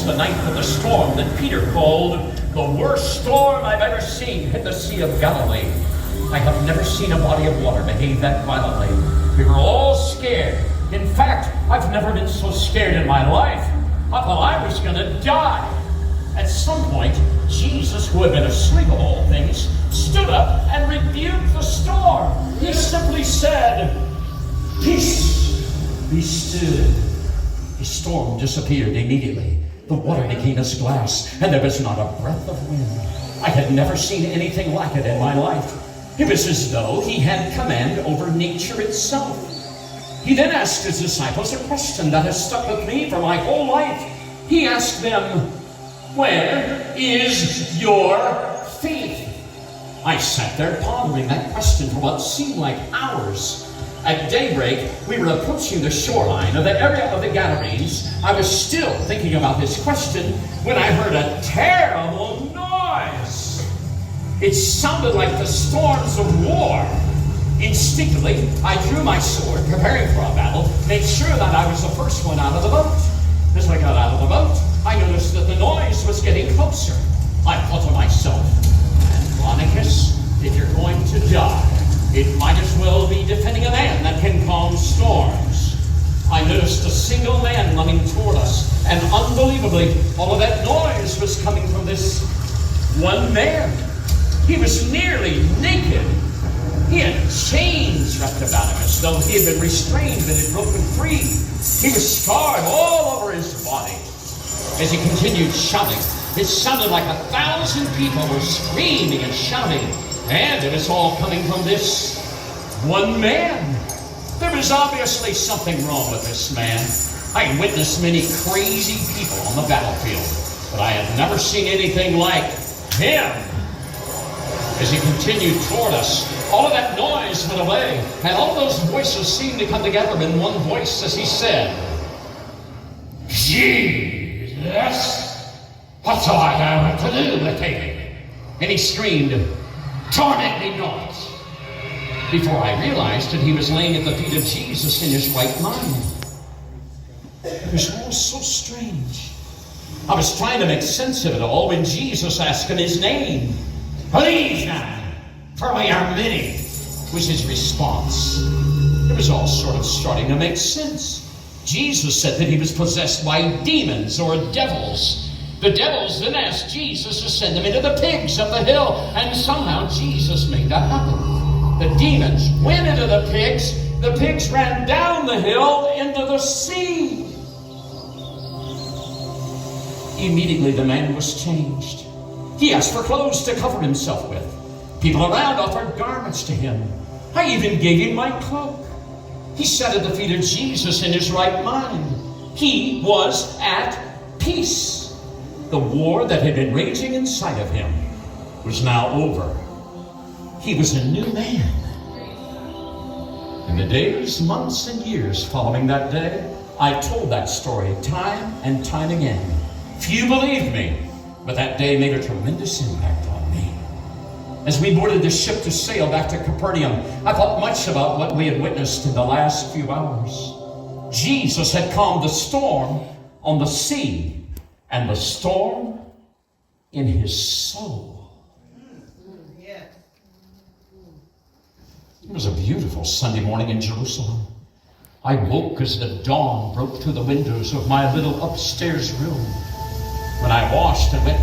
was the night of the storm that Peter called the worst storm I've ever seen hit the Sea of Galilee. I have never seen a body of water behave that violently. We were all scared. In fact, I've never been so scared in my life. I thought I was going to die. At some point, Jesus, who had been asleep of all things, stood up and rebuked the storm. He simply said, "Peace, be still." The storm disappeared immediately. The water became as glass, and there was not a breath of wind. I had never seen anything like it in my life. It was as though he had command over nature itself. He then asked his disciples a question that has stuck with me for my whole life. He asked them, "Where is your faith?" I sat there pondering that question for what seemed like hours. At daybreak, we were approaching the shoreline of the area of the Gadarenes. I was still thinking about this question when I heard a terrible noise. It sounded like the storms of war. Instinctively, I drew my sword, preparing for a battle, made sure that I was the first one out of the boat. As I got out of the boat, I noticed that the noise was getting closer. I thought to myself, "Andronicus, if you're going to die, it might as well be defending a man that can calm storms." I noticed a single man running toward us, and unbelievably, all of that noise was coming from this one man. He was nearly naked. He had chains wrapped about him as though he had been restrained and had broken free. He was scarred all over his body. As he continued shouting, it sounded like 1,000 people were screaming and shouting. And it was all coming from this one man. There was obviously something wrong with this man. I had witnessed many crazy people on the battlefield, but I had never seen anything like him. As he continued toward us, all of that noise went away, and all those voices seemed to come together in one voice as he said, "Jesus, what do I have to do with him?" And he screamed, "Torment me not," before I realized that he was laying at the feet of Jesus in his right mind. It was all so strange. I was trying to make sense of it all when Jesus asked him his name. "Please now, for we are many," was his response. It was all sort of starting to make sense. Jesus said that he was possessed by demons or devils. The devils then asked Jesus to send them into the pigs up the hill, and somehow Jesus made that happen. The demons went into the pigs ran down the hill into the sea. Immediately the man was changed. He asked for clothes to cover himself with. People around offered garments to him. I even gave him my cloak. He sat at the feet of Jesus in his right mind. He was at peace. The war that had been raging inside of him was now over. He was a new man. In the days, months, and years following that day, I told that story time and time again. Few believed me, but that day made a tremendous impact on me. As we boarded the ship to sail back to Capernaum, I thought much about what we had witnessed in the last few hours. Jesus had calmed the storm on the sea, and the storm in his soul. It was a beautiful Sunday morning in Jerusalem. I woke as the dawn broke through the windows of my little upstairs room. When I washed and went